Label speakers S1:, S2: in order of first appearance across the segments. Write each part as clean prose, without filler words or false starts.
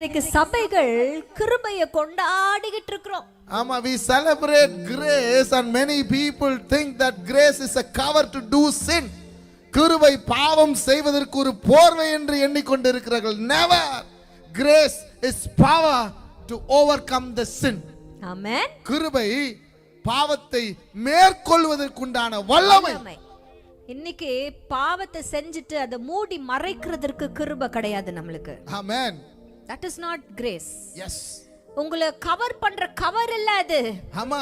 S1: இன்னைக்கு சபைகள் கிருபையை கொண்டாடிக்கிட்டு இருக்கிறோம்.
S2: ஆமா, we celebrate grace and many people think that grace is a cover to do sin. கிருபை பாவம் செய்வதற்கு ஒரு போர்வை என்று எண்ணிக்கொண்டிருக்கிறார்கள். Never. Grace is power to overcome the sin.
S1: ஆமென்.
S2: கிருபை பாவத்தை மேற்கொள்வதற்குண்டான வல்லமை.
S1: இன்னைக்கு பாவத்தை செஞ்சுட்டு அதை மூடி மறைக்கிறதுக்கு கிருபை கிடையாது நம்மளுக்கு.
S2: ஆமென்.
S1: That is not grace.
S2: Yes.
S1: உங்களை கவர் பண்ற கவர் இல்ல அது.
S2: ஆமா.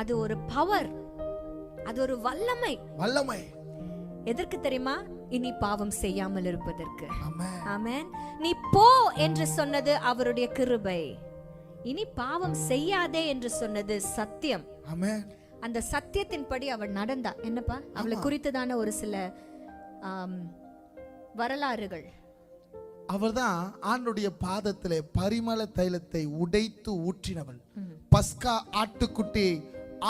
S1: அது ஒரு பவர். அது ஒரு வல்லமை.
S2: வல்லமை.
S1: எதற்கு தெரியுமா? இனி பாவம் செய்யாமல் இருப்பதற்கு.
S2: ஆமென்.
S1: ஆமென். நீ போ என்று சொன்னது அவருடைய கிருபை. இனி பாவம் செய்யாதே என்று சொன்னது சத்தியம்.
S2: ஆமென்.
S1: அந்த சத்தியத்தின்படி அவள் நடந்தா. என்னப்பா? அவளை குறித்ததான ஒரு சில வரலாறுகள்.
S2: அவர்தான் ஆண்டுடைய பாதத்திலே பரிமள தைலத்தை உடைத்து ஊற்றினவள். பஸ்கா ஆட்டுக்குட்டியை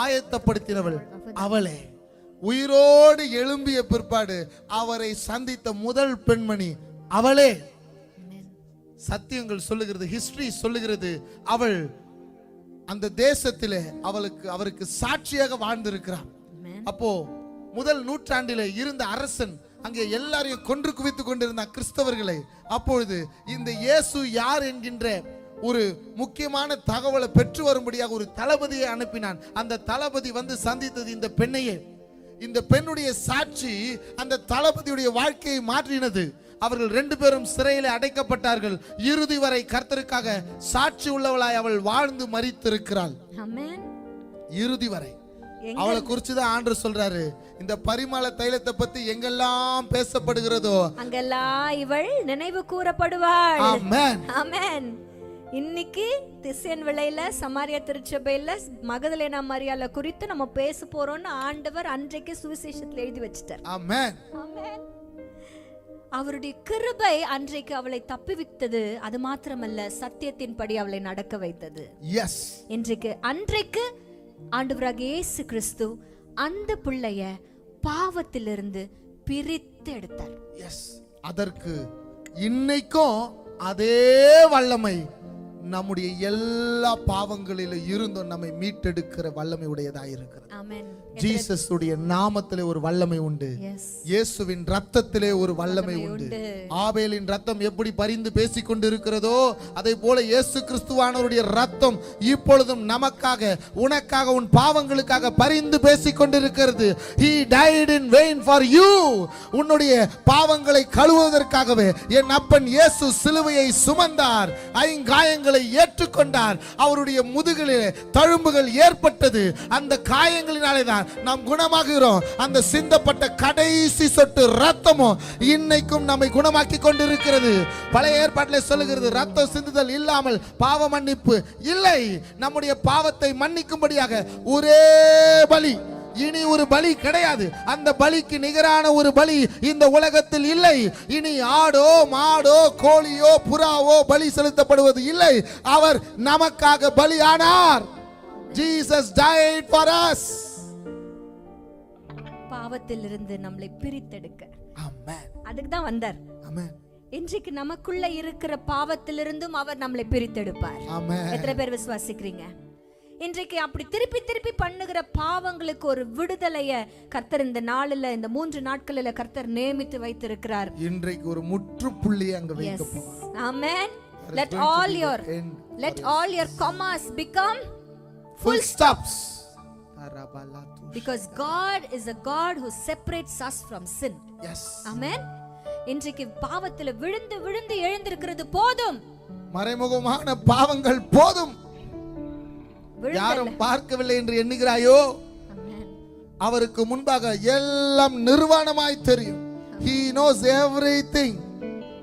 S2: ஆயத்தப்படுத்தினவள் அவளே. உயிரோடு எழும்பிய பிற்பாடு அவரை சந்தித்த முதல் பெண்மணி அவளே. சத்தியங்கள் சொல்லுகிறது, ஹிஸ்டரி சொல்லுகிறது, அவள் அந்த தேசத்திலே அவருக்கு சாட்சியாக வாழ்ந்திருக்கிறார். அப்போ முதல் நூற்றாண்டிலே இருந்த அரசன் அங்கே எல்லாரையும் கொன்று குவித்துக் கொண்டிருந்த கிறிஸ்தவர்களை அப்பொழுது இந்த இயேசு யார் என்கின்ற ஒரு முக்கியமான தகவலை பெற்று வரும்படியாக ஒரு தளபதியை அனுப்பினான். அந்த தளபதி வந்து சந்தித்தது இந்த பெண்ணையே. இந்த பெண்ணுடைய சாட்சி அந்த தளபதியுடைய வாழ்க்கையை மாற்றினது. அவர்கள் 2 பேரும் சிறையில் அடைக்கப்பட்டார்கள். இறுதி வரை கர்த்தருக்காக சாட்சி உள்ளவளாய் அவள் வாழ்ந்து மரித்திருக்கிறாள்.
S1: ஆமென்.
S2: இறுதி வரை அவளை குறிச்சுதான் ஆண்டவர் சொல்றாரு, இந்த பரிமள தைலத்தை பத்தி எங்கெல்லாம் பேசப்படுகிறதோ
S1: அங்கெல்லாம் இவள் நினைவு கூறப்படுவாள்.
S2: ஆமென்.
S1: ஆமென். இன்னைக்கு திசையன் விளையில சமாரியா திருச்சபையில மகதலேனா மரியாளை குறித்து நம்ம பேச போறோம்னு ஆண்டவர் அன்றைக்கு சுவிசேஷத்துல எழுதி வச்சிட்டார்.
S2: ஆமென்.
S1: ஆமென். அவருடைய கிருபை அன்றைக்கு அவளை தப்பிவித்தது. அது மாத்திரமல்ல, சத்தியத்தின்படி அவளை நடக்க வைத்தது.
S2: எஸ்.
S1: அன்றைக்கு ஆண்டவராகிய இயேசு கிறிஸ்து அந்த பிள்ளைய பாவத்திலிருந்து பிரித்து எடுத்தார்.
S2: எஸ். அதற்கு இன்னைக்கும் அதே வல்லமை நம்முடைய எல்லா பாவங்களிலும் இருந்தும் நம்மை மீட்டெடுக்கிற வல்லமை உடையதாக இருக்கிறது.
S1: ஆமென்.
S2: ஜீசஸ் உடைய நாமத்திலே ஒரு வல்லமை உண்டு. இயேசுவின் ரத்தத்திலே ஒரு வல்லமை உண்டு. ஆபேலின் ரத்தம் எப்படி பரிந்து பேசிக் கொண்டு இருக்கிறதோ அதே போல இயேசு கிறிஸ்துவானவருடைய ரத்தம் இப்பொழுதும் நமக்காக, உனக்காக, உன் பாவங்களுக்காக பரிந்து பேசிக் கொண்டிருக்கிறது. He died in vain for you. உன்னுடைய பாவங்களை கழுவுவதற்காகவே என் அப்பன் இயேசு சிலுவையை சுமந்தார். ஐங்காயங்களை ஏற்றுக்கொண்டார். அவருடைய முதுகிலே தழும்புகள் ஏற்பட்டது. அந்த காயங்களினாலே தான் நாம் குணமாகிறோம். அந்த சிந்தப்பட்ட கடைசி சொட்டு ரத்தமும் இன்னைக்கும் நம்மை குணமாக்கி கொண்டிருக்கிறது. பழைய ஏற்பாட்டிலே சொல்லுகிறது, ரத்தம் சிந்துதல் இல்லாமல் பாவ மன்னிப்பு இல்லை. நம்முடைய பாவத்தை மன்னிக்கும்படியாக ஒரே பலி, இனி ஒரு பலி கிடையாது. அந்த பலிக்கு நிகரான ஒரு பலி இந்த உலகத்தில் இல்லை. இனி ஆடோ மாடோ கோழியோ புறாவோ பலி செலுத்தப்படுவது இல்லை. அவர் நமக்காக பலியானார். Jesus died for us.
S1: பாவத்திலிருந்து நம்மளை பிரித்தெடுக்க.
S2: ஆமென்.
S1: அதுக்கு தான் வந்தார்.
S2: ஆமென்.
S1: இன்றைக்கு நமக்குள்ள இருக்கிற பாவத்திலிருந்தும் அவர் நம்மளை பிரித்தெடுப்பார்.
S2: ஆமென்.
S1: எத்தனை பேர் விசுவாசிக்கிறீங்க? இன்றைக்கு அப்படி திருப்பி திருப்பி பண்ணுகிற பாவங்களுக்கு ஒரு விடுதலைய கர்த்தர் இந்த நாளில், இந்த 3 நாட்களில் கர்த்தர் நியமித்து வைத்திருக்கிறார்.
S2: இன்றைக்கு ஒரு முற்றுப்புள்ளி அங்க வைக்க போறோம்.
S1: ஆமென். Let all your commas become
S2: full stops.
S1: Because God is a God who separates us from sin.
S2: Yes.
S1: Amen. இன்றைக்கு பாவத்தில் விழுந்து விழுந்து எழுந்திருக்கிறது போதும்.
S2: மறைமுகமான பாவங்கள் போதும். யாரும் பார்க்கவில்லை என்று எண்ணுகிறாயோ, அவருக்கு முன்பாக எல்லாம் நிர்வாணமாய் தெரியும். He knows everything.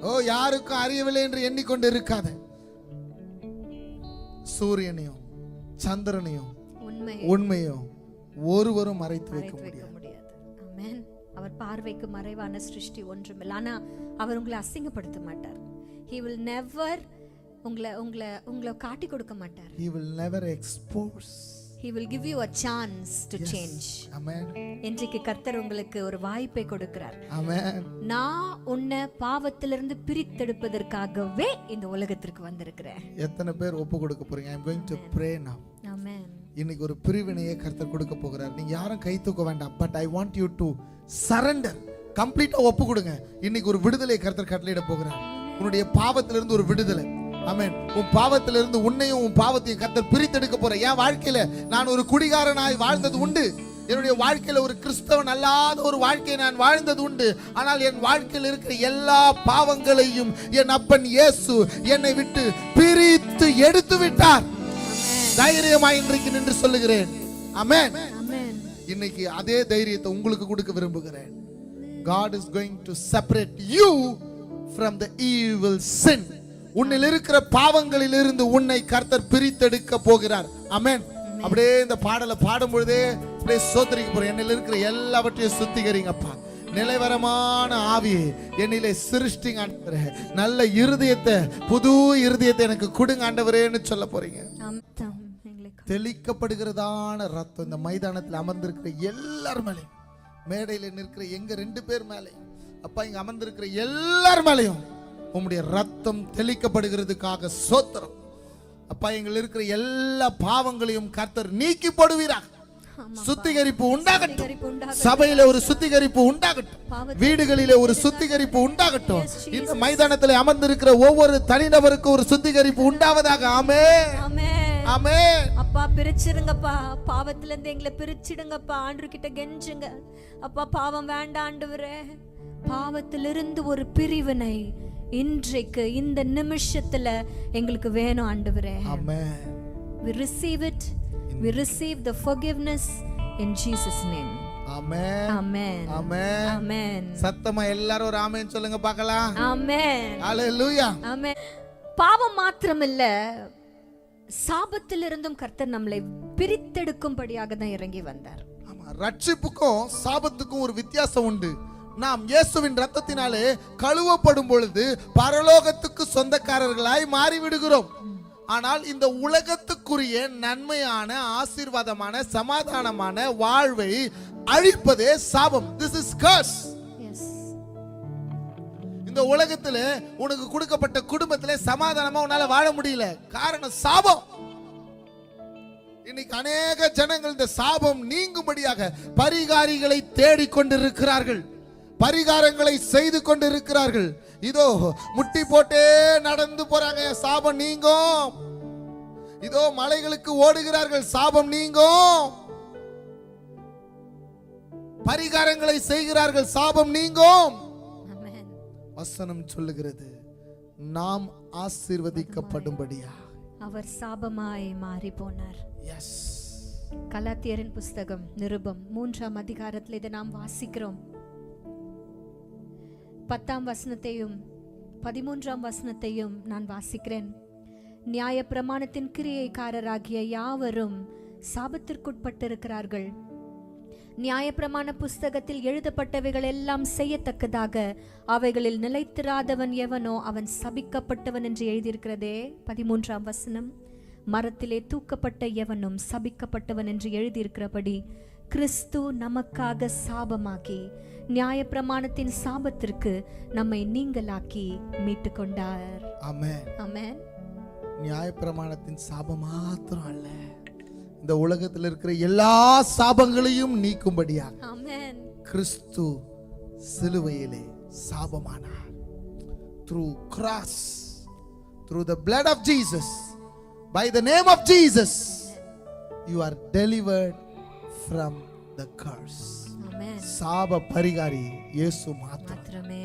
S2: ஓ, யாருக்கும் அறியவில்லை என்று எண்ணிக்கொண்டு இருக்காத. சூரியனையும் சந்திரனையும் உண்மையும் ஒருவரும் மறைத்து வைக்க முடியாது.
S1: ஆமென். அவர் பார்வைக்கு மறைவான சிருஷ்டி ஒன்றுமில்லை. ஆனா அவர் உங்களை அசிங்கப்படுத்த மாட்டார். He will never உங்களை காட்டி கொடுக்க மாட்டார்.
S2: He will never expose.
S1: He will give you a chance to change.
S2: Amen.
S1: இன்றைக்கு கர்த்தர் உங்களுக்கு ஒரு வாய்ப்பை கொடுக்கிறார்.
S2: Amen.
S1: நான் உன்னை பாவத்திலிருந்து பிரித்தெடுப்பதற்காகவே இந்த உலகத்திற்கு வந்திருக்கிறேன்.
S2: எத்தனை பேர் ஒப்பு கொடுக்க போறீங்க? I am going to pray now.
S1: Amen.
S2: இன்னைக்கு ஒரு பிரிவினையை கர்த்தர் கொடுக்க போகிறார். நீங்க யாரும் கை தூக்க வேண்டாம். But I want you to surrender. கம்ப்ளீட்டா ஒப்பு கொடுங்க. இன்னைக்கு ஒரு விடுதலை கர்த்தர் கட்டளையிட போகிறார். உன்னுடைய பாவத்திலிருந்து ஒரு விடுதலை. ஆமென். உன் பாவத்திலிருந்து உன்னையும் உன் பாவத்தையும் கர்த்தர் பிரித்தெடுக்க போற. என் வாழ்க்கையில நான் ஒரு குடிகாரனாய் வாழ்ந்தது உண்டு. என்னுடைய வாழ்க்கையில ஒரு கிறிஸ்தவன் அல்லாத ஒரு வாழ்க்கையை நான் வாழ்ந்தது உண்டு. ஆனால் என் வாழ்க்கையில் இருக்கிற எல்லா பாவங்களையும் என் அப்பன் இயேசு என்னை விட்டு பிரித்து எடுத்து விட்டார். தைரியமாய் இன்றைக்கு நின்று சொல்லுகிறேன். ஆமென்.
S1: ஆமென்.
S2: இன்னைக்கு அதே தைரியத்தை உங்களுக்கு கொடுக்க விரும்புகிறேன். God is going to separate you from the evil sin. உன்னில் இருக்கிற பாவங்களிலிருந்து உன்னை கர்த்தர் பிரித்தெடுக்க போகிறார். ஆமென். அப்படியே இந்த பாடலை பாடும் பொழுதே அப்படியே சோதரிக்க போறேன். என்னில் இருக்கிற எல்லாவற்றையும் சுத்திகரிங்கப்பா. நிலைவரமான ஆவியை என்னிலே சிருஷ்டிங்க ஆண்டவரே. நல்ல இருதயத்தை, புது இருதயத்தை எனக்கு கொடுங்க ஆண்டவரேன்னு சொல்ல போறீங்க. தெளிக்கப்படுகிறதான ரத்தம் இந்த மைதானத்தில் அமர்ந்திருக்கிற எல்லார் மேலையும், மேடையில் நிற்கிற எங்க 2 பேர் மேலையும், அப்பா இங்க அமர்ந்திருக்கிற எல்லார் மேலையும் உம்முடைய ரத்தம் தெளிக்கப்படுகிறதுக்காக ஸ்தோத்திரம். அப்பா எங்கள் இருக்கிற எல்லா பாவங்களையும் கர்த்தர் நீக்கி போடுவீராக. சுத்திகரிப்பு உண்டாகட்டும். சபையில ஒரு சுத்திகரிப்பு உண்டாகட்டும். வீடுகளிலே ஒரு சுத்திகரிப்பு உண்டாகட்டும். இந்த மைதானத்தில் அமர்ந்திருக்கிற ஒவ்வொரு தனிநபருக்கும் ஒரு சுத்திகரிப்பு உண்டாவதாக. ஆமென். ஆமென்.
S1: அப்பா பிரிச்சிருங்கப்பா, பாவத்துல இருந்து எங்களை பிரிச்சிடுங்கப்பா. ஆண்டவர் கிட்ட கெஞ்சுங்க. அப்பா பாவம் வேண்டாம் ஆண்டவரே. பாவத்திலிருந்து ஒரு பிரிவினை இன்றைக்கு இந்த நிமிஷத்துல எங்களுக்கு வேணும் ஆண்டவரே.
S2: ஆமென்.
S1: We receive it. We receive the forgiveness in Jesus name.
S2: Amen.
S1: Amen.
S2: Amen.
S1: Amen.
S2: சத்தமா எல்லாரும் ஒரு ஆமென் சொல்லுங்க பார்க்கலாம்.
S1: Amen.
S2: ஹalleluya.
S1: Amen. பாவம் மாத்திரமில்ல, சாபத்திலிருந்தும் கர்த்தர் நம்மளை பிரித்தெடுக்கும்படியாக தான் இறங்கி வந்தார்.
S2: ஆமா, ரட்சிப்புக்கும் சாபத்துக்கும் ஒரு வித்தியாசம் உண்டு. நாம் இயேசுவின் இரத்தத்தினாலே கழுவப்படும் பொழுது பரலோகத்துக்கு சொந்தக்காரர்களாய் மாறிவிடுகிறோம். ஆனால் இந்த உலகத்துக்குரிய நன்மையான, ஆசீர்வாதமான, சமாதானமான வாழ்வை அழிப்பதே சாபம். This is curse. இந்த உலகத்துல உனக்கு கொடுக்கப்பட்ட குடும்பத்திலே சமாதானமா உன்னால வாழ முடியல. காரணம் சாபம். இன்னைக்கு அநேக ஜனங்கள் இந்த சாபம் நீங்கும்படியாக பரிகாரிகளை தேடிக்கொண்டிருக்கிறார்கள், பரிகாரங்களை செய்து கொண்டிருக்கிறார்கள். இதோ முட்டி போட்டே நடந்து போறாங்க, சாபம் நீங்கும். இதோ மலைகளுக்கு ஓடுகிறார்கள், சாபம் நீங்கும். பரிகாரங்களை செய்கிறார்கள், சாபம் நீங்கும். வசனம் சொல்லுகிறது, நாம் ஆசீர்வதிக்கப்படும்படியா
S1: அவர் சாபமாய் மாறி போனார்.
S2: எஸ்.
S1: கலாத்தியரின் புஸ்தகம் நிருபம் 3ஆம் அதிகாரத்தில் இதை நாம் வாசிக்கிறோம். 10ஆம் வசனத்தையும் 13ஆம் வசனத்தையும் நான் வாசிக்கிறேன். நியாய பிரமாணத்தின் கிரியைக்காரராகிய யாவரும் சாபத்திற்குட்பட்டிருக்கிறார்கள். நியாயப்பிரமாண புஸ்தகத்தில் எழுதப்பட்டவைகள் எல்லாம் செய்யத்தக்கதாக அவைகளில் நிலைத்திராதவன் எவனோ அவன் சபிக்கப்பட்டவன் என்று எழுதியிருக்கிறதே. 13ஆம் வசனம், மரத்திலே தூக்கப்பட்ட எவனும் சபிக்கப்பட்டவன் என்று எழுதியிருக்கிறபடி கிறிஸ்து நமக்காக சாபமாக்கி நியாயப்பிரமாணத்தின் சாபத்திற்கு நம்மை நீங்களாக்கி மீட்டு கொண்டார்.
S2: ஆமென்.
S1: ஆமென்.
S2: நியாயப்பிரமாணத்தின் சாபம் மாத்திரம் அல்ல, இந்த உலகத்தில் இருக்கிற எல்லா சாபங்களையும் நீக்கும்படியாக
S1: ஆமென்
S2: கிறிஸ்து சிலுவையிலே சாபமானார். through cross, through the blood of Jesus, by the name of Jesus, you are delivered from the curse.
S1: ஆமென்.
S2: சாப பரிகாரி இயேசு மாத்திரமே.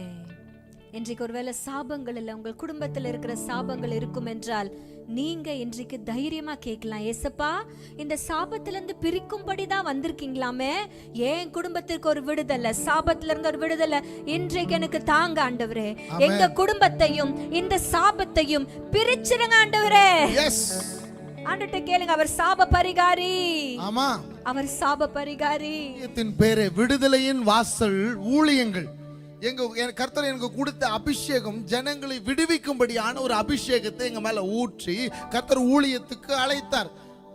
S1: இன்றைக்கு ஒருவேளை சாபங்கள் இல்லை, உங்கள் குடும்பத்தில் இருக்கிற சாபங்கள் இருக்கும் என்றால் நீங்க இன்றைக்கு தைரியமா கேட்கலாம், ஏசப்பா இந்த சாபத்திலிருந்து பிரிக்கும்படி தான் வந்திருக்கீங்களாமே, என் குடும்பத்திற்கு ஒரு விடுதலை, சாபத்துல இருந்து ஒரு விடுதலை இன்றைக்கு எனக்கு தாங்க ஆண்டவரே. எங்க குடும்பத்தையும் இந்த சாபத்தையும் பிரிச்சிருங்க ஆண்டவரே. ஆண்டவர்ட்ட கேளுங்க, அவர் சாப பரிகாரி.
S2: ஆமா,
S1: அவர் சாப பரிகாரி.
S2: இதன் பேரே விடுதலையின் வாசல் ஊழியங்கள். எங்க கர்த்தர் எனக்கு கொடுத்த அபிஷேகம் ஜனங்களை விடுவிக்கும்படியான ஒரு அபிஷேகத்தை எங்க மேல ஊற்றி கர்த்தர் ஊழியத்துக்கு அழைத்தார்.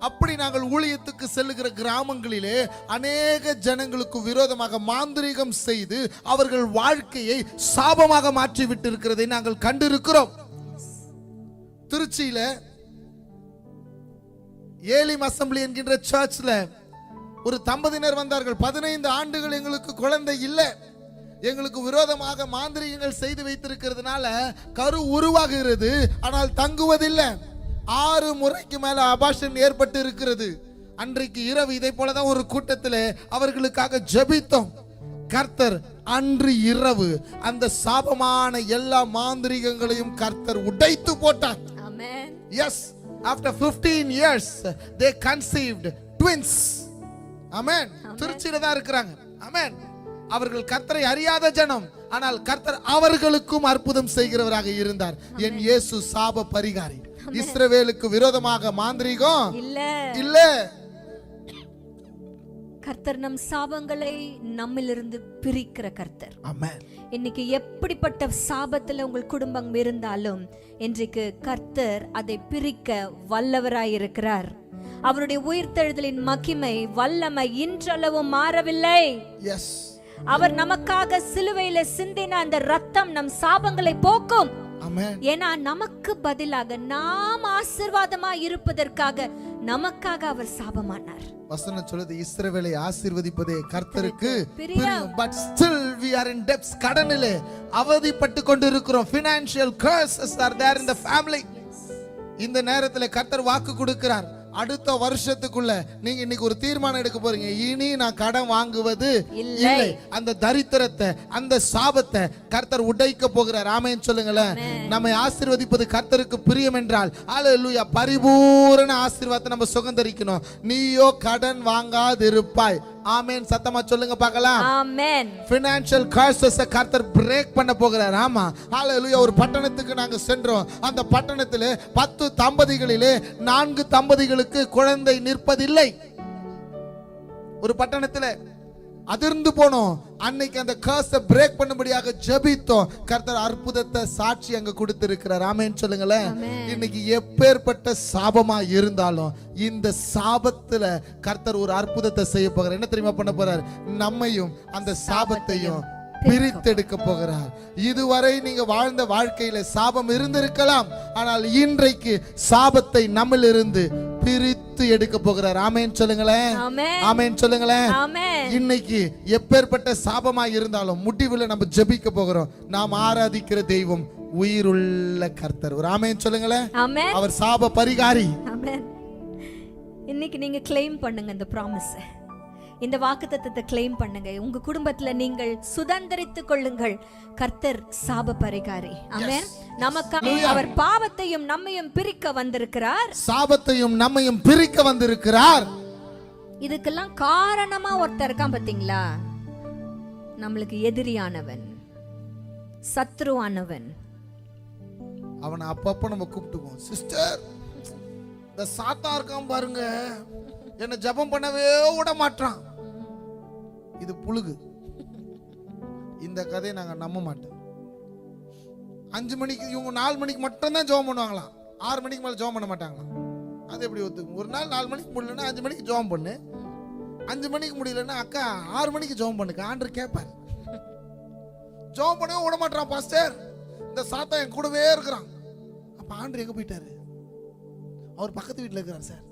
S2: அப்படி நாங்கள் ஊழியத்துக்கு செல்லுகிற கிராமங்களிலே அநேக ஜனங்களுக்கு விரோதமாக மாந்திரீகம் செய்து அவர்கள் வாழ்க்கையை சாபமாக மாற்றி விட்டு இருக்கிறதை நாங்கள் கண்டிருக்கிறோம். திருச்சியில ஏலிம் அசம்பிளி என்கின்ற சர்ச்ல ஒரு தம்பதியினர் வந்தார்கள். 15 ஆண்டுகள் எங்களுக்கு குழந்தை இல்லை, எங்களுக்கு விரோதமாக மாந்திரீகங்கள் செய்து வைத்திருக்கிறதுனால கரு உருவாகிறது, ஆனால் தங்குவதில்லை. 6 முறைக்கு மேல அபார்ஷன் ஏற்பட்டு இருக்கிறது. அன்றைக்கு இரவு இதை போலதான் ஒரு கூட்டத்தில் அவர்களுக்காக ஜெபித்தோம். கர்த்தர் அன்று இரவு அந்த சாபமான எல்லா மாந்திரீகங்களையும் கர்த்தர் உடைத்து போட்டார்.
S1: ஆமென்.
S2: Yes, after 15 years they conceived twins. ஆமென். திருச்சியில தான் இருக்கிறாங்க. ஆமென். அவர்கள் கர்த்தரை அறியாத ஜனம், ஆனால் கர்த்தர் அவர்களுக்கும் அற்புதம் செய்கிறவராக இருந்தார். என் இயேசு சாப பரிகாரி. இஸ்ரவேலுக்கு விரோதமாக மாந்திரீகம் இல்ல.
S1: கர்த்தர் நம் சாபங்களை நம்மிலிருந்து பிரிக்கிற கர்த்தர்.
S2: ஆமென்.
S1: இன்னைக்கு எப்படிப்பட்ட சாபத்துல உங்கள் குடும்பம் இருந்தாலும் இன்றைக்கு கர்த்தர் அதை பிரிக்க வல்லவராய் இருக்கிறார். அவருடைய உயிர்த்தெழுதலின் மகிமை வல்லமை இன்றளவும் மாறவில்லை.
S2: எஸ்,
S1: அவர் நமக்காக சிலுவையில சிந்தின அந்த ரத்தம் நம் சாபங்களை போக்கும்.
S2: ஆமென்.
S1: ஏன்னா நமக்கு பதிலாக நாம் ஆசீர்வாதமா இருப்பதற்காக நமக்காக அவர் சாபமானார்.
S2: வசனம் சொல்லுது, இஸ்ரவேலை ஆசீர்வதிப்பதே கர்த்தருக்கு பிரியம். But still we are in debts. கடனிலே அவதிப்பட்டு கொண்டிருக்கிறோம். Financial curses are there in the family. இந்த நேரத்தில் கர்த்தர் வாக்கு கொடுக்கிறார், அடுத்த வருஷத்துக்குள்ள நீங்க இன்னைக்கு ஒரு தீர்மானம் எடுக்க போறீங்க, இனி நான் கடன் வாங்குவது இல்லை. அந்த தரித்திரத்தை, அந்த சாபத்தை கர்த்தர் உடைக்க போகிறார். ஆமென் சொல்லுங்களேன். நம்மை ஆசீர்வதிப்பது கர்த்தருக்கு பிரியம் என்றால் ஹல்லேலூயா, பரிபூரண ஆசீர்வாதத்தை நம்ம சுகந்தரிக்கணும். நீயோ கடன் வாங்காதிருப்பாய். ஆமென். சத்தமா சொல்லுங்க பார்க்கலாம்.
S1: ஆமென்.
S2: ஃபினான்ஷியல் கர்சஸ் கர்த்தர் பிரேக் பண்ண போகிறார். ஆமா, ஹல்லேலூயா. ஒரு பட்டணத்துக்கு நாங்க சென்றோம். அந்த பட்டணத்திலே 10 தம்பதிகளிலே 4 தம்பதிகளுக்கு குழந்தை நிற்பதில்லை. ஒரு பட்டணத்திலே அதிர்ந்து போனோம். அன்னைக்கு அந்த கர்ஸை பிரேக் பண்ணும்படியாக ஜெபித்தோம். கர்த்தர் அற்புதத்தை சாட்சி அங்க கொடுத்திருக்கிறார். ஆமென் சொல்லுங்களேன். இன்னைக்கு எப்பேற்பட்ட சாபமா இருந்தாலும் இந்த சாபத்துல கர்த்தர் ஒரு அற்புதத்தை செய்ய போகிறார். என்ன தெரியுமா பண்ண போறார்? நம்மையும் அந்த சாபத்தையும் பிரித்தெடுக்க போகிறார். இதுவரை நீங்க வாழ்ந்த வாழ்க்கையில சாபம் இருந்திருக்கலாம், ஆனால் இன்றைக்கு சாபத்தை நம்மிலிருந்து பிரித்து எடுக்க போகிறார். ஆமென் சொல்லுங்களேன். ஆமென் சொல்லுங்களேன். இன்னைக்கு எப்பேற்பட்ட சாபமா இருந்தாலும் முடிவில் நம்ம ஜெபிக்க போகிறோம். நாம் ஆராதிக்கிற தெய்வம் உயிருள்ள கர்த்தர். ஒரு ஆமென் சொல்லுங்களேன். அவர் சாப பரிகாரி.
S1: இன்னைக்கு நீங்க கிளைம் பண்ணுங்க இந்த ப்ராமிஸ், இந்த வாக்குத்தத்தத்தை கிளைம் பண்ணுங்க. உங்க குடும்பத்துல நீங்கள் சுதந்திரித்துக் கொள்ளுங்கள். கர்த்தர் சாப பரிகாரி. ஆமென். நமக்காக அவர் பாவத்தையும் நம்மையும் பிரிக்க வந்திருக்கிறார்.
S2: சாபத்தையும் நம்மையும் பிரிக்க வந்திருக்கிறார்.
S1: இதுக்கெல்லாம் காரணமா ஒருத்தர் இருக்கான் பாத்தீங்களா? நம்மளுக்கு எதிரியானவன், சத்ருவானவன்.
S2: அவனை அப்பப்ப நம்ம கூப்பிட்டுக்குவோம். சிஸ்டர், இந்த சாத்தா இருக்கான் பாருங்க, என்ன ஜெபம் பண்ணவே விட மாட்டான். இது புழுகு. இந்த கதையை நாங்க நம்ப மாட்டோம். 5 மணிக்கு இவங்க 4 மணிக்கு மட்டும் தான் ஜெபம் பண்ணுவாங்களாம். 6 மணிக்கு மேல ஜெபம் பண்ண மாட்டாங்களாம். அது எப்படி ஒத்துக்கும்? ஒரு நாள் 4 மணிக்கு முடியலன்னா 5 மணிக்கு ஜெபம் பண்ணு, 5 மணிக்கு முடியலன்னா அக்கா 6 மணிக்கு ஜெபம் பண்ணுங்க. ஆண்டவர் கேட்பார். ஜெபம் பண்ணவே விட மாட்டான் பாஸ்டர். இந்த சாத்தா என் கூடவே இருக்கிறான். அப்ப ஆண்டவர் எங்க போயிட்டாரு? அவர் பக்கத்து வீட்டுல இருக்கிறார் சார்.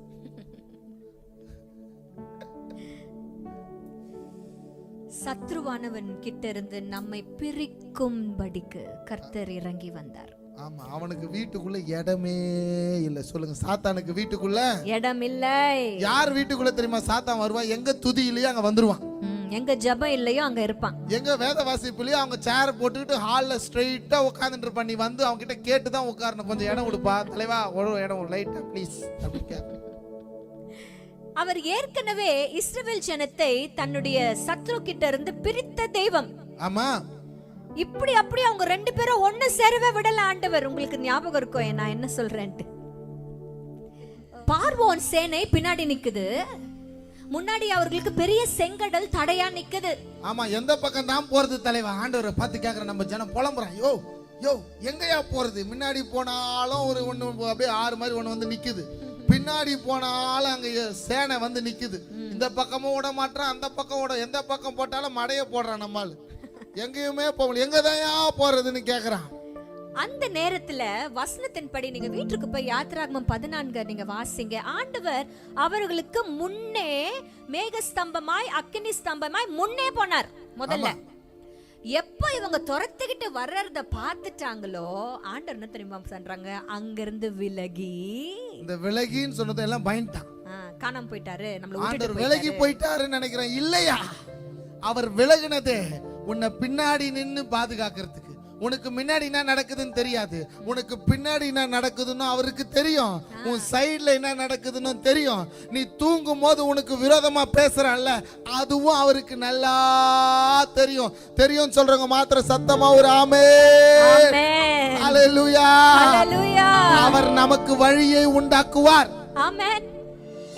S1: சத்ருவானவன் கிட்ட இருந்து நம்மை பிரிக்கும்படிக்கு கர்த்தர் இறங்கி வந்தார்.
S2: ஆமா, அவனுக்கு வீட்டுக்குள்ள இடமே இல்ல. சொல்லுங்க, சாத்தானுக்கு வீட்டுக்குள்ள
S1: இடம் இல்லை.
S2: யார் வீட்டுக்குள்ள தெரியுமா சாத்தான் வருவான்? எங்க துதி இல்லையோ அங்க வந்துருவான்.
S1: எங்க ஜெபம் இல்லையோ அங்க இருப்பான்.
S2: எங்க வேத வாசிப்புலயோ அவங்க சேர் போட்டுக்கிட்டு ஹால்ல ஸ்ட்ரைட்டா உட்கார்ந்துட்டு இருப்பான். நீ வந்து அவங்க கிட்ட கேட்டுதான் உட்காரணும். கொஞ்சம் இடம் கொடுப்பா தலைவா, ஒரு இடம் லைட்டா ப்ளீஸ் அப்படி கேட்க.
S1: அவர் ஏற்கனவே இஸ்ரவேல் ஜனத்தை தன்னுடைய சத்ரு கிட்ட இருந்து பிரித்த தெய்வம்.
S2: ஆமா,
S1: இப்படி அப்படி அவங்க 2 பேரும் ஒண்ணு சேரவே விடல ஆண்டவர். உங்களுக்கு ஞாபகம் இருக்கும் நான் என்ன சொல்றேன்ட்டு? பார்வோன் சேனை பின்னாடி நிக்குது, முன்னாடி அவர்களுக்கு பெரிய செங்கடல் தடையா நிக்குது.
S2: ஆமா, எந்த பக்கம் தான் போறது தலைவா? ஆண்டவரை பார்த்து கேக்குற நம்ம ஜனம் புலம்புறான். யோ யோ எங்கயா போறது? முன்னாடி போனாலும் ஒரு ஒண்ணு அப்படியே 6 மாதிரி ஒண்ணு வந்து நிக்குது. பின்னாடி போனாலும் அங்க சேனை வந்து நிக்குது. இந்த பக்கமும் விட மாட்டான், அந்த பக்கம் விட, எந்த பக்கம் போட்டாலும் மடைய போடுறான். நம்மால் எங்கேயுமே போகல, எங்கதான் போறதுன்னு கேக்குறான்.
S1: அந்த நேரத்துல வசனத்தின்படி நீங்க வீட்டுக்கு போய் யாத்திராகமம் 14 நீங்க வாசிங்க. ஆண்டவர் அவர்களுக்கு முன்னே மேகஸ்தம்பமாய் அக்கினி ஸ்தம்பமாய் முன்னே போனார். முதல்ல எப்ப இவங்க துரத்துக்கிட்டு வர்றத பார்த்துட்டாங்களோ ஆண்டவர் என்ன தெரியுமா சொல்றாங்க, அங்கிருந்து விலகி,
S2: இந்த விலகின்னு சொன்னது எல்லாம் பயன்ட்டான்,
S1: காணாம போயிட்டாரு,
S2: ஆண்டவர் விலகி போயிட்டாருன்னு நினைக்கிறேன். இல்லையா, அவர் விலகினதே உன்னை பின்னாடி நின்னு பாதுகாக்கிறதுக்கு. உனக்கு முன்னாடி என்ன நடக்குதுன்னு தெரியாது, உனக்கு பின்னாடி என்ன நடக்குதுன்னு அவருக்கு தெரியும். உன் சைடுல என்ன நடக்குதுன்னு தெரியும். நீ தூங்கும் போது உனக்கு விரோதமா பேசுறல்ல, அதுவும் அவருக்கு நல்லா தெரியும். தெரியும் சொல்றவங்க மாத்திரம் சத்தமா ஒரு ஆமென். ஹல்லேலூயா. அவர் நமக்கு வழியை உண்டாக்குவார்.
S1: ஆமென்.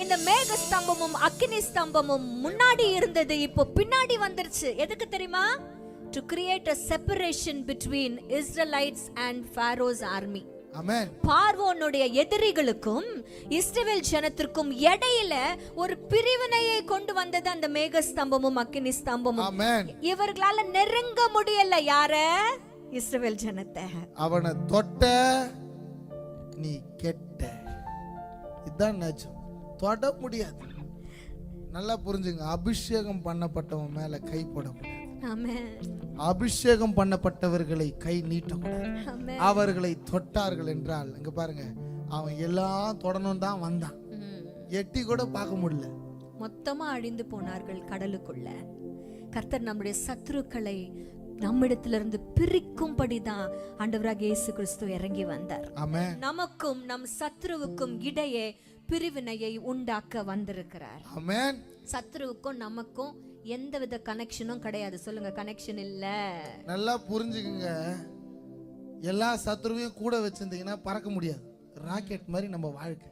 S1: இந்த மேக ஸ்தம்பமும் அக்கினி ஸ்தம்பமும் முன்னாடி இருந்தது, இப்போ பின்னாடி வந்துருச்சு. எதுக்கு தெரியுமா? To create a separation between Israelites and Pharaoh's army.
S2: Amen.
S1: பார்வோனுடைய எதிரிகளுக்கும் இஸ்ரவேல் ஜனத்திற்கும் இடையில ஒரு பிரிவினையை கொண்டு வந்தது அந்த மேக ஸ்தம்பமும் அக்கினி ஸ்தம்பமும்.
S2: Amen.
S1: இவர்களால நெருங்க முடியல யார? இஸ்ரவேல் ஜனத்தை.
S2: அவனை தொட்ட நீ கெட்ட, இதான் நிஜம். தொட முடியாது. நல்லா புரிஞ்சுங்க, அபிஷேகம் பண்ணப்பட்டவன் மேல கை போட முடியாது. அபிஷேகம் பண்ணப்பட்டவர்களை கை நீட்டக்கூடாது. அவர்களை தொட்டார்கள் என்றால், இங்க பாருங்க, அவன் எல்லாம் தொடணும் தான் வந்தான், எட்டி கூட பார்க்க முடியல,
S1: மொத்தமா அழிந்து போனார்கள் கடலுக்குள்ள. கர்த்தர் நம்முடைய சத்துருக்களை நம்மிடத்திலிருந்து பிரிக்கும்படிதான் ஆண்டவராகிய இயேசு கிறிஸ்து இறங்கி வந்தார். நமக்கும் நம் சத்துருவுக்கும் இடையே பிரிவினையை உண்டாக்க வந்திருக்கிறார்.
S2: ஆமென்.
S1: சத்துருவுக்கும் நமக்கும் எந்தவித கனெக்ஷனும் கிடையாது. சொல்லுங்க, கனெக்ஷன் இல்ல.
S2: நல்லா புரிஞ்சுக்குங்க, எல்லா சத்துருவையும் கூட வச்சிருந்தீங்கன்னா பறக்க முடியாது. ராக்கெட் மாதிரி நம்ம வாழ்க்கை.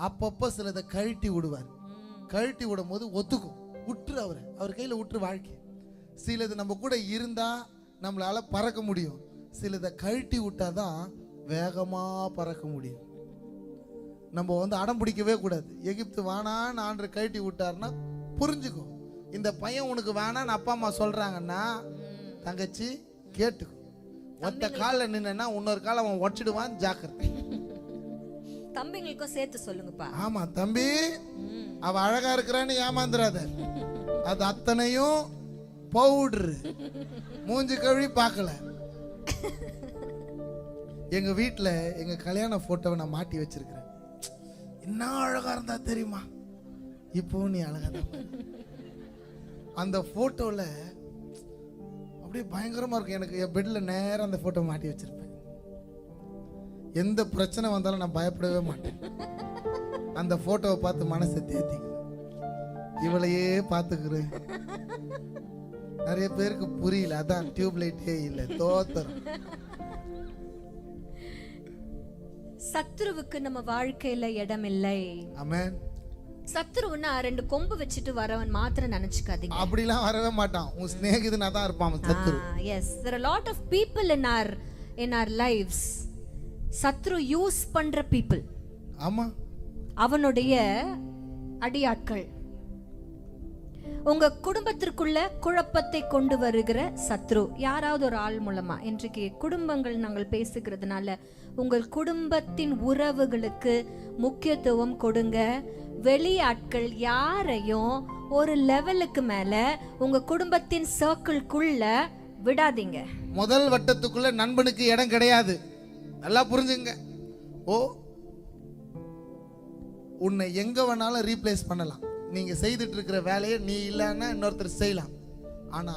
S2: அப்பப்ப சிலதை கழட்டி விடுவார். கழட்டி விடும் போது ஒத்துக்கும், விட்டுரு, அவர் கையில விட்டுரு வாழ்க்கை. சிலது நம்ம கூட இருந்தா நம்மளால பறக்க முடியும், சிலதை கழட்டி விட்டாதான் வேகமா பறக்க முடியும். நம்ம அடம் பிடிக்கவே கூடாது. எகிப்து வேணான்னு ஆண்டவர் கழட்டி விட்டாருன்னா புரிஞ்சுக்கும். இந்த பையன் உனக்கு வேணான்னு அப்பா அம்மா சொல்றாங்கன்னா தங்கச்சி கேட்டுக்கும். ஒத்த கால நின்னா இன்னொரு கால அவன் உடச்சிடுவான், ஜாக்கிரதை.
S1: தம்பிங்களுக்கும் சேர்த்து சொல்லுங்கப்பா.
S2: ஆமா தம்பி, அவ அழகா இருக்கிறான்னு ஏமாந்துராத. அது அத்தனையும் பவுடர், மூஞ்சி கழுவி பார்க்கல. எங்க வீட்டுல எங்க கல்யாண போட்டோவை நான் மாட்டி வச்சிருக்கிறேன். என்ன அழகா இருந்தா தெரியுமா? இப்போ நீ அழகா தான். அந்த போட்டோல அப்படியே பயங்கரமா இருக்கும். எனக்கு என் பெட்ல நேரம் அந்த போட்டோ மாட்டி வச்சிருப்பேன். எந்த பிரச்சனை வந்தாலும் நான் பயப்படவே மாட்டேன். அந்த போட்டோவை பார்த்து மனசை தேத்திக்கிறேன், இவளையே பார்த்துக்கிறேன். நிறைய பேருக்கு புரியல, அதான் டியூப் லைட்டே இல்லை, தோத்தரும்.
S1: சத்துருவுக்கு நம்ம வாழ்க்கையில இடம் இல்லை.
S2: ஆமென்.
S1: சத்துருன்னா ரெண்டு கொம்பு வச்சுட்டு வரவன் மாத்திரம் நினைச்சுக்காதீங்க.
S2: அப்படிலாம் வரவே மாட்டான். உன் சிநேகிதனா தான் இருப்பான் சத்துரு.
S1: Yes, there are a lot of people in our lives. சத்துரு யூஸ் பண்ற people.
S2: ஆமா,
S1: அவனுடைய அடியாட்கள். உங்க குடும்பத்திற்குள்ள குழப்பத்தை கொண்டு வருகிற சத்ரு யாராவது ஒரு ஆள் மூலமா. இன்றைக்கு குடும்பங்கள் நாங்கள் பேசுகிறதுனால உங்கள் குடும்பத்தின் உறவுகளுக்கு முக்கியத்துவம் கொடுங்க. வெளியாட்கள் யாரையும் ஒரு லெவலுக்கு மேல உங்க குடும்பத்தின் சர்க்கிள்குள்ள விடாதீங்க.
S2: முதல் வட்டத்துக்குள்ள நண்பனுக்கு இடம் கிடையாது. நல்லா புரிஞ்சுங்க. உன்னை எங்க வேணாலும் ரீப்ளேஸ் பண்ணலாம். நீங்க செய்துட்டு இருக்கிற வேலையை நீ இல்லைன்னா இன்னொருத்தர் செய்யலாம். ஆனா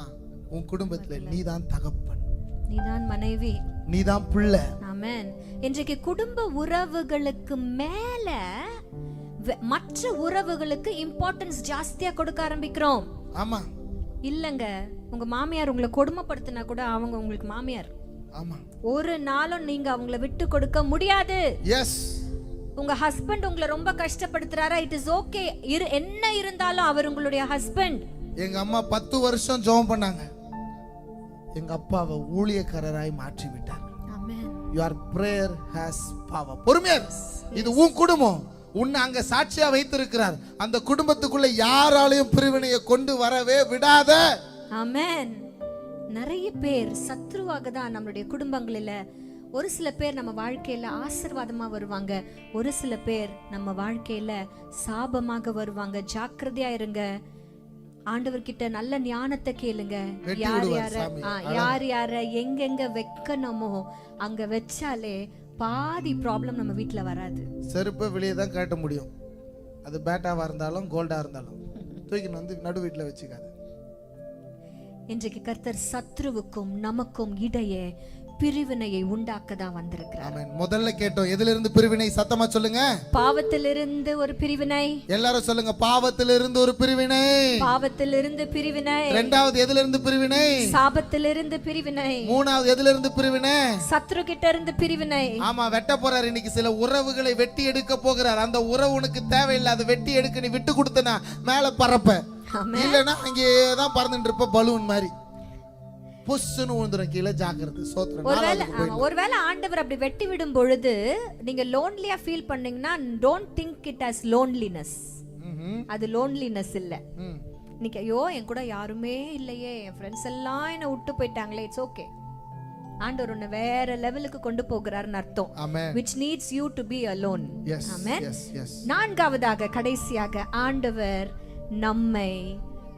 S2: உன் குடும்பத்துல நீதான் தகப்பன்,
S1: நீதான் மனைவி,
S2: நீதான் பிள்ளை.
S1: ஆமென். இன்றைக்கு குடும்ப உறவுகளுக்கு மேல மற்ற உறவுகளுக்கு இம்பார்ட்டன்ஸ் ஜாஸ்தியா கொடுக்க ஆரம்பிக்கிறோம்.
S2: ஆமா
S1: இல்லங்க, உங்க மாமியார் உங்களை கொடுமைப்படுத்தினா கூட அவங்க உங்களுக்கு மாமியார்.
S2: ஆமா,
S1: ஒரு நாளும் நீங்க அவங்கள விட்டு கொடுக்க முடியாது.
S2: எஸ்.
S1: உங்க ஹஸ்பண்ட் உங்களை ரொம்ப கஷ்டப்படுத்துறாரா, இட் இஸ் ஓகே. என்ன இருந்தாலும் அவர் உங்களுடைய ஹஸ்பண்ட்.
S2: எங்க அம்மா 10 வருஷம் ஜெபம் பண்ணாங்க, எங்க அப்பாவை ஊழியக்காரராய் மாற்றி விட்டார்.
S1: ஆமென்.
S2: Your prayer has power. பொறுமையா, இது உன் குடும்பம். உன்னை அங்க சாட்சியா வைத்திருக்கிறார். அந்த குடும்பத்துக்குள்ள யாராலையும் பிரிவினையை கொண்டு வரவே விடாத.
S1: ஆமென். நிறைய பேர் சத்ருவாக தான் நம்மளுடைய குடும்பங்களில. ஒரு சில பேர் நம்ம வாழ்க்கையில ஆசீர்வாதமா வருவாங்க, ஒரு சில பேர் நம்ம வாழ்க்கையில சாபமாக வருவாங்க. ஜாக்கிரதையா இருங்க. ஆண்டவர்கிட்ட நல்ல ஞானத்தை கேளுங்க. யார் யார எங்கெங்க வைக்கணுமோ அங்க வச்சாலே பாதி ப்ராப்ளம் நம்ம வீட்டுல வராது.
S2: செருப்பை வெளியே தான் காட்ட முடியும். அது பேட்டாவா இருந்தாலும் கோல்டா இருந்தாலும் தூக்கின்னு வந்து நடு வீட்டுல வச்சுக்காது.
S1: இன்றைக்கு கர்த்தர் சத்ருவுக்கும் நமக்கும் இடையே பிரிவினையை உண்டாக்க தான் வந்திருக்கிறார்.
S2: ஆமென். முதல்ல கேட்டோம், எதிலிருந்து பிரிவினை? சத்தமா சொல்லுங்க.
S1: பாவத்திலிருந்து ஒரு பிரிவினை.
S2: எல்லாரும் சொல்லுங்க, பாவத்திலிருந்து ஒரு பிரிவினை.
S1: பாவத்திலிருந்து பிரிவினை.
S2: இரண்டாவது எதிலிருந்து பிரிவினை?
S1: சாபத்திலிருந்து பிரிவினை.
S2: மூணாவது எதிலிருந்து பிரிவினை?
S1: சத்ரு கிட்ட இருந்து பிரிவினை.
S2: ஆமா, வெட்ட போறார் இன்னைக்கு. சில உறவுகளை வெட்டி எடுக்க போகிறார். அந்த உறவு உனக்கு தேவையில்லை, அதை வெட்டி எடுக்க நீ விட்டு கொடுத்தனா மேல பறப்ப, இல்லைன்னா அங்கேதான் பறந்துட்டு இருப்ப பலூன் மாதிரி. புஷ்னு விழுந்துரும் கீழே. ஜாக்கிரதை. சோத்திரம்.
S1: ஒருவேளை ஆண்டவர் அப்படி வெட்டி விடும் பொழுது நீங்க லோன்லியா ஃபீல் பண்ணீங்கன்னா don't think it as loneliness. அது லோன்லினஸ் இல்ல. நீங்க ஐயோ என் கூட யாருமே இல்லையே, என் ஃப்ரெண்ட்ஸ் எல்லாம் என்ன விட்டு போயிட்டாங்களே, இட்ஸ் ஓகே. ஆண்டவர் உன்னை வேற லெவலுக்கு கொண்டு போகிறாருன்னு அர்த்தம். which needs you to be alone. ஆமென். நான்காவதாக கடைசியாக ஆண்டவர் நம்மை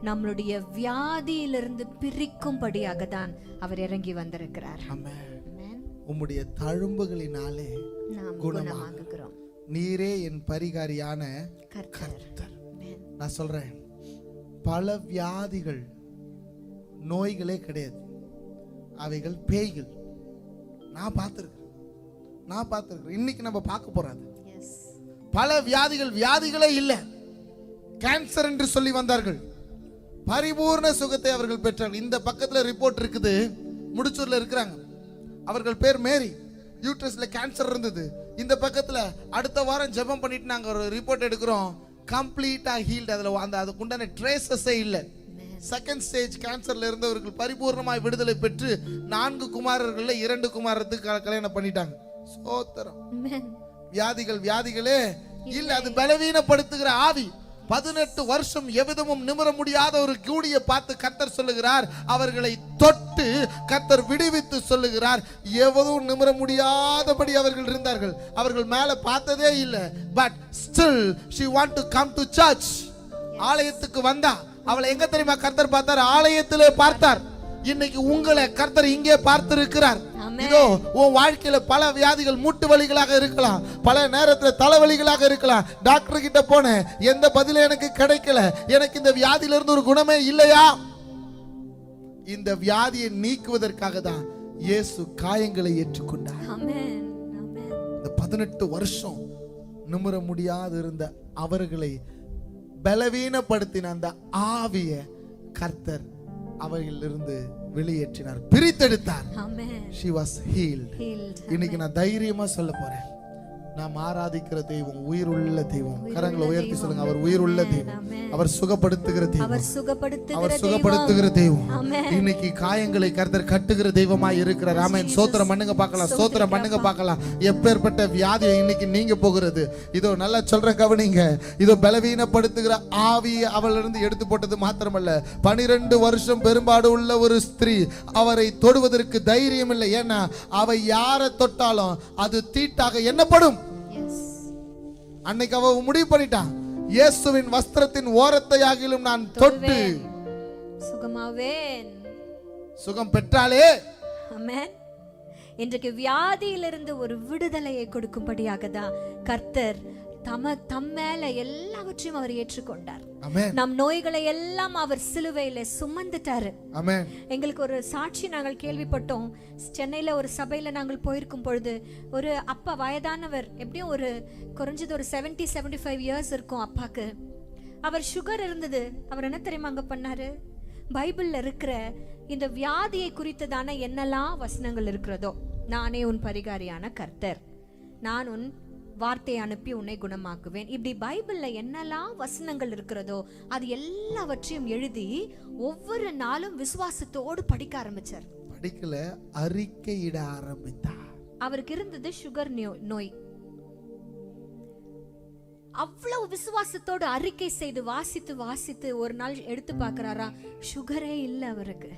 S1: நம்மளுடைய வியாதியிலிருந்து பிரிக்கும்படியாக தான் அவர் இறங்கி வந்திருக்கிறார்.
S2: உம்முடைய தழும்புகளினாலே நாம் குணமாகுகிறோம். நீரே என் பரிகாரியான கர்த்தர். நான் சொல்றேன், பல வியாதிகள் நோய்களே கிடையாது, அவைகள் பேய்கள். நான் பார்த்திருக்கிறேன். இன்னைக்கு நம்ம பார்க்க போறாது. பல வியாதிகளே இல்லை. கேன்சர் என்று சொல்லி வந்தார்கள், பரிபூர்ண சுகத்தை அவர்கள் பெற்றார்கள். இந்த பக்கத்துல ரிப்போர்ட் இருக்குது, முடிச்சூர்ல இருக்கிறாங்க. அவர்கள் பேர் மேரி. யூட்ரஸ்ல கேன்சர் இருந்தது. இந்த பக்கத்துல அடுத்த வாரம் ஜெபம் பண்ணிட்டு நாங்க ஒரு ரிப்போர்ட் எடுக்கிறோம், கம்ப்ளீட்டா ஹீல்ட். அதுல அதுக்குண்டான ட்ரேசஸே இல்லை. செகண்ட் ஸ்டேஜ் கேன்சர்ல இருந்தவர்கள் பரிபூர்ணமாய் விடுதலை பெற்று 4 குமாரர்கள்ல 2 குமாரத்துக்கு கல்யாணம் பண்ணிட்டாங்க. சோத்திரம். வியாதிகளே இல்ல, அது பலவீனப்படுத்துகிற ஆவி. 18 வருஷம் எவ்விதமும் நிமிர முடியாத ஒரு கூடிய பார்த்து கர்த்தர் சொல்லுகிறார், அவர்களை தொட்டு கர்த்தர் விடுவித்து சொல்லுகிறார், எவதும் நிமிர முடியாதபடி அவர்கள் இருந்தார்கள். அவர்கள் மேல பார்த்ததே இல்லை. But still she want to come to church. ஆலயத்துக்கு வந்தா. அவளை எங்க தெரியுமா கர்த்தர் பார்த்தார்? ஆலயத்திலே பார்த்தார். இன்னைக்கு உங்களை கர்த்தர் இங்கே பார்த்திருக்கிறார். இதோ உன் வாழ்க்கையில பல வியாதிகள், மூட்டு வலிகளாக இருக்கலாம், பல நேரத்துல தலைவலிகளாக இருக்கலாம். டாக்டர் கிட்ட போனேன், எந்த பதிலும் எனக்கு கிடைக்கல, எனக்கு இந்த வியாதியில இருந்து ஒரு குணமே இல்லையா? இந்த வியாதியை நீக்குவதற்காக தான் இயேசு காயங்களை ஏற்றுக்கொண்டார். இந்த 18 வருஷம் நிமிர முடியாது இருந்த அவர்களை பலவீனப்படுத்தின அந்த ஆவிய கர்த்தர் அவர்களிலிருந்து வெளியேற்றினார், பிரித்தெடுத்தார். She was healed. இன்னைக்கு நான் தைரியமா சொல்ல போறேன், நாம் ஆராதிக்கிற தெய்வம் உயிருள்ள தெய்வம். கரங்களை உயர்த்தி சொல்லுங்க, அவர் உயிருள்ள தெய்வம், அவர் சுகப்படுத்துகிற தெய்வம், அவர் சுகப்படுத்துகிற தெய்வம். இன்னைக்கு காயங்களை கர்த்தர் கட்டுகிற தெய்வமாய் இருக்கிறார். ஆமென். சோத்திரம் பண்ணுங்க பார்க்கலாம், சோத்திரம் பண்ணுங்க பார்க்கலாம். எப்பேற்பட்ட வியாதியை இன்னைக்கு நீங்க போகிறது. இதோ நல்லா சொல்ற கவனிங்க. இதோ பலவீனப்படுத்துகிற ஆவியை அவளிருந்து எடுத்து போட்டது மாத்திரமல்ல, 12 வருஷம் பெரும்பாடு உள்ள ஒரு ஸ்திரீ, அவரை தொடுவதற்கு தைரியம் இல்லை. ஏன்னா அவை யாரை தொட்டாலும் அது தீட்டாக எண்ணப்படும். அன்னைக்கு அவ முடிவு பண்ணிட்டான், இயேசுவின் வஸ்திரத்தின் ஓரத்தை ஆகிலும் நான் தொட்டு சுகமாவேன். சுகம் பெற்றாலே.
S1: ஆமென். இன்றைக்கு வியாதியிலிருந்து ஒரு விடுதலையை கொடுக்கும்படியாக தான் கர்த்தர் தம் மேல எல்லாவற்றையும் அவர் ஏற்றுக்கொண்டார். நம் நோய்களை எல்லாம் அவர் சிலுவையில சுமந்துட்டாரு. எங்களுக்கு ஒரு சாட்சி நாங்கள் கேள்விப்பட்டோம். சென்னையில ஒரு சபையில நாங்கள் போயிருக்கும் பொழுது ஒரு அப்பா, வயதானவர், எப்படியும் ஒரு குறைஞ்சது ஒரு 70-75 இயர்ஸ் இருக்கும் அப்பாக்கு. அவர் சுகர் இருந்தது. அவர் என்ன தெரியுமா அங்க பண்ணாரு? பைபிள்ல இருக்கிற இந்த வியாதியை குறித்ததான என்னெல்லாம் வசனங்கள் இருக்கிறதோ, நானே உன் பரிகாரியான கர்த்தர், நான் உன் வார்த்தையை அனுப்பி உன்னை குணமாக்குவேன், இப்படி பைபிள்ல என்னெல்லாம் வசனங்கள் இருக்கிறதோ அது எல்லாவற்றையும் எழுதி ஒவ்வொரு நாளும் விசுவாசத்தோடு படிக்க ஆரம்பிச்சார்.
S2: படிக்கல, அறிக்கையிட ஆரம்பித்தார்.
S1: அவருக்கு இருந்தது சுகர் நோய். அவ்வளவு விசுவாசத்தோடு அறிக்கை செய்து வாசித்து ஒரு நாள் எடுத்து பார்க்கறாரா, சுகரே இல்ல அவருக்கு.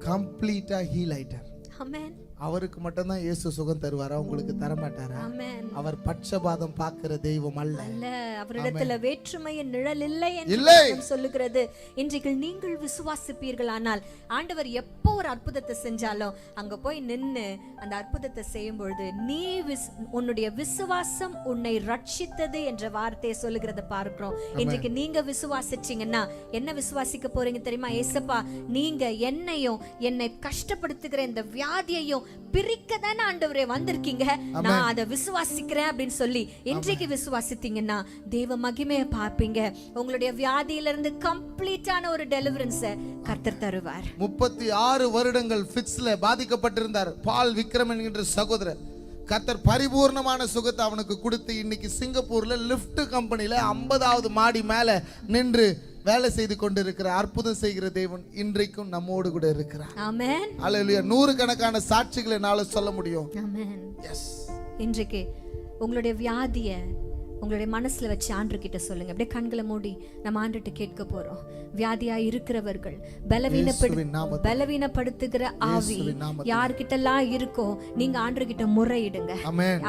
S2: கம்ப்ளீட்டா ஹீல் ஆயிட்டார்.
S1: ஆமென்.
S2: அவருக்கு மட்டும்தான் இயேசு சுகம் தருவாரா? உங்களுக்கு தர மாட்டாரா?
S1: ஆமென்.
S2: அவர் பட்சபாதம் பார்க்கிற தெய்வம் அல்ல.
S1: அவரிடத்துல வேற்றுமையின் நிழல் இல்லை என்று சொல்லுகிறது. இன்றைக்கு நீங்கள் விசுவாசிப்பீர்கள், ஆனால் ஆண்டவர் எப்போ ஒரு அற்புதத்தை செஞ்சாலும் அங்க போய் நின்னு அந்த அற்புதத்தை செய்யும் பொழுது நீ உன்னுடைய விசுவாசம் உன்னை ரட்சித்தது என்ற வார்த்தையை சொல்லுகிறத பார்க்கிறோம். இன்றைக்கு நீங்க விசுவாசிச்சீங்கன்னா என்ன விசுவாசிக்க போறீங்க தெரியுமா? ஏசப்பா, நீங்க என்னையும் என்னை கஷ்டப்படுத்துகிற இந்த வியாதியையும் பிரிக்கதான ஆண்டவரே வந்திருக்கீங்க, நான் அதை விசுவாசிக்கிறேன் அப்படின்னு சொல்லி இன்றைக்கு விசுவாசித்தீங்கன்னா தேவ மகிமையை பார்ப்பீங்க. உங்களுடைய வியாதியிலிருந்து கம்ப்ளீட்டான ஒரு டெலிவரன்ஸை கர்த்தர் தருவார்.
S2: 36 வருடங்கள் ஃபிட்ஸ்ல பாதிக்கப்பட்டிருந்தார் பால் விக்ரம் என்கின்ற சகோதரர். கர்த்தர் பரிபூர்ணமான சுகத்தை அவனுக்கு கொடுத்து இன்னைக்கு சிங்கப்பூர்ல லிஃப்ட் கம்பெனில 50வது மாடி மேல நின்று வேலை செய்து கொண்டிருக்கிற அற்புதம் செய்கிற தேவன் இன்றைக்கும் நம்மோடு கூட இருக்கிறார்.
S1: ஆமென்.
S2: அல்லேலூயா. 100 கணக்கான சாட்சிகளை என்னால சொல்ல முடியும்.
S1: ஆமென்.
S2: எஸ்.
S1: இன்றைக்கு உங்களுடைய வியாதியை உங்களுடைய மனசுல வச்சு ஆண்டவர்கிட்ட சொல்லுங்க. அப்படியே கண்களை மூடி நம்ம ஆண்டவர்கிட்ட கேட்க போறோம். வியாதியா இருக்கிறவர்கள், பலவீனப்படுத்துகிற ஆவி யார்கிட்டலாம் இருக்கோ நீங்க ஆண்டவர்கிட்ட முறையிடுங்க.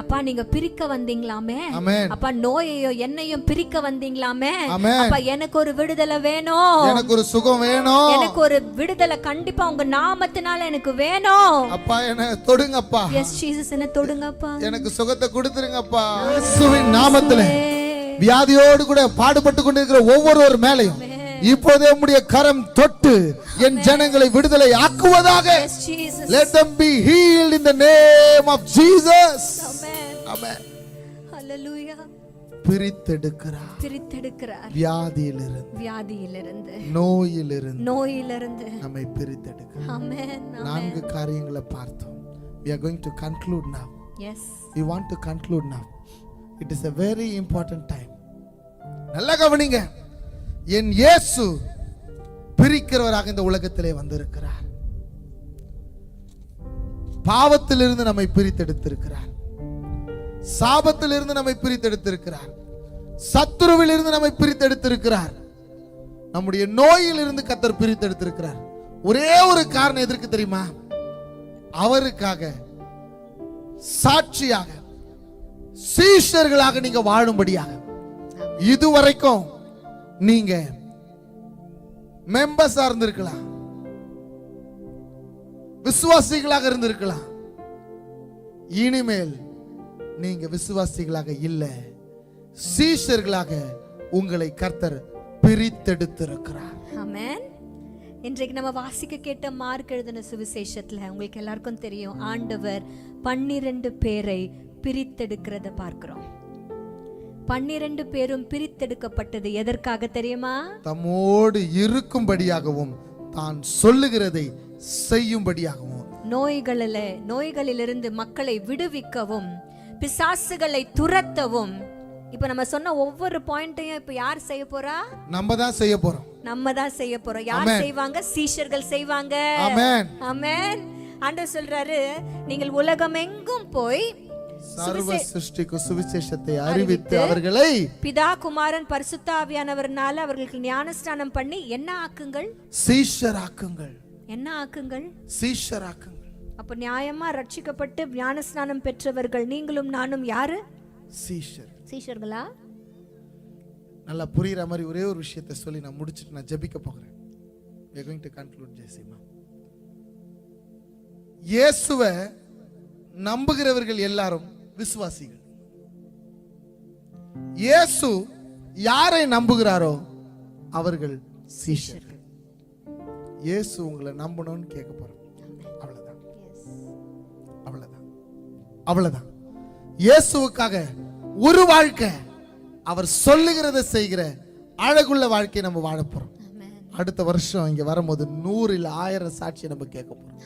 S1: அப்பா, நீங்க பிரிக்க வந்தீங்களாமே, அப்பா நோயையோ என்னையும் பிரிக்க வந்தீங்களாமே, அப்பா எனக்கு ஒரு விடுதலை வேணும்,
S2: எனக்கு ஒரு சுகம் வேணும்,
S1: எனக்கு ஒரு விடுதலை கண்டிப்பா உங்க நாமத்தினால எனக்கு வேணும்.
S2: அப்பா என்ன தொடுங்கப்பா.
S1: எஸ் ஜீசஸ், என்ன தொடுங்கப்பா,
S2: எனக்கு சுகத்தை கொடுத்துருங்கப்பா. இயேசுவின் நாமத்திலே வியாதியோடு கூட பாடுபட்டு கொண்டிருக்கிற ஒவ்வொருவர் மேலையும் இப்போதே உம்முடைய கரம் தொட்டு என் ஜனங்களை விடுதலை ஆக்குவதாக. Let them be healed in the name of Jesus. Amen.
S1: Hallelujah.
S2: பிரித்தெடுக்கிறார் வியாதியிலிருந்து நோயிலிருந்து நம்மை பிரித்தெடுக்கிறார்.
S1: Amen.
S2: 4 காரியங்களை பார்த்தோம். We are going to conclude now.
S1: Yes.
S2: We want to conclude now. It is a very important time. நல்லா கவனிங்க. என் இயேசு பிரிக்கிறவராக இந்த உலகத்திலே வந்திருக்கிறார். பாவத்திலிருந்து நம்மை பிரித்தெடுத்திருக்கிறார், சாபத்திலிருந்து நம்மை பிரித்தெடுத்திருக்கிறார், சத்துருவிலிருந்து நம்மை பிரித்தெடுத்திருக்கிறார், நம்முடைய நோயிலிருந்து கர்த்தர் பிரித்தெடுத்திருக்கிறார். ஒரே ஒரு காரணம் எதற்கு தெரியுமா? அவருக்காக சாட்சியாக சீஷர்களாக நீங்க வாழும்படியாக. இதுவரைக்கும் நீங்க மெம்பர்ஸா இருந்திருக்கலாம், விசுவாசிகளாக இருந்திருக்கலாம். இனிமேல் நீங்க விசுவாசிகளாக இல்ல, சீஷர்களாக உங்களை கர்த்தர் பிரித்தெடுத்திருக்கிறார்.
S1: ஆமென். இன்றைக்கு நம்ம வாசிக்க கேட்ட மார்க் எழுதின சுவிசேஷத்துல உங்களுக்கு எல்லாருக்கும் தெரியும், ஆண்டவர் 12 பேரை பிரித்தெடுக்கிறத பார்க்கிறோம். 12 பேரும் பிரித்தெடுக்கப்பட்டது எதற்காக தெரியுமா?
S2: தம்மோடு இருக்கும்படியாகவும் தான் சொல்லுகிறதை செய்யும்படியாகவும்,
S1: நோய்களிலிருந்து மக்களை விடுவிக்கவும், பிசாசுகளை துரத்தவும். இப்ப நம்ம சொன்ன ஒவ்வொரு பாயிண்டையும் இப்ப யார் செய்ய போறா?
S2: நம்ம தான் செய்ய போறோம். யார்
S1: செய்வாங்க? சீஷர்கள் செய்வாங்க.
S2: ஆமென்.
S1: ஆமென். ஆண்டவர் சொல்றாரு, நீங்கள் உலகமெங்கும் போய்
S2: சர்வ சிருஷ்டிக்கு சுவிசேஷத்தை அறிவித்து அவர்களை
S1: பிதா குமாரன் பரிசுத்த ஆவியானவர்னால அவர்களுக்கு ஞானஸ்நானம் பண்ணி என்ன ஆக்குங்கள்?
S2: சீஷராக்குங்கள்.
S1: என்ன ஆக்குங்கள்?
S2: சீஷராக்குங்கள்.
S1: அப்ப நியாயமா ரட்சிக்கப்பட்டு ஞானஸ்நானம் பெற்றவர்கள் நீங்களும் நானும் யாரு? சீஷர்களா?
S2: நல்லா புரியுற மாதிரி ஒரே ஒரு விஷயத்தை சொல்லி நான் முடிச்சிட்டு நான் ஜெபிக்க போகிறேன். We are going to conclude, Jezima. இயேசுவை நம்புகிறவர்கள் எல்லாரும் விசுவாசிகள். இயேசு யாரை நம்புகிறாரோ அவர்கள் சீஷர்கள். இயேசு உங்களை நம்பணும்னு கேட்க போறோம். அவ்வளவுதான். இயேசுவுக்காக ஒரு வாழ்க்கை, அவர் சொல்லுகிறத செய்கிற அழகுள்ள வாழ்க்கையை நம்ம வாழ போறோம். அடுத்த வருஷம் இங்க வரும்போது 100 இல்ல 1000 சாட்சியை நம்ம கேட்க போறோம்.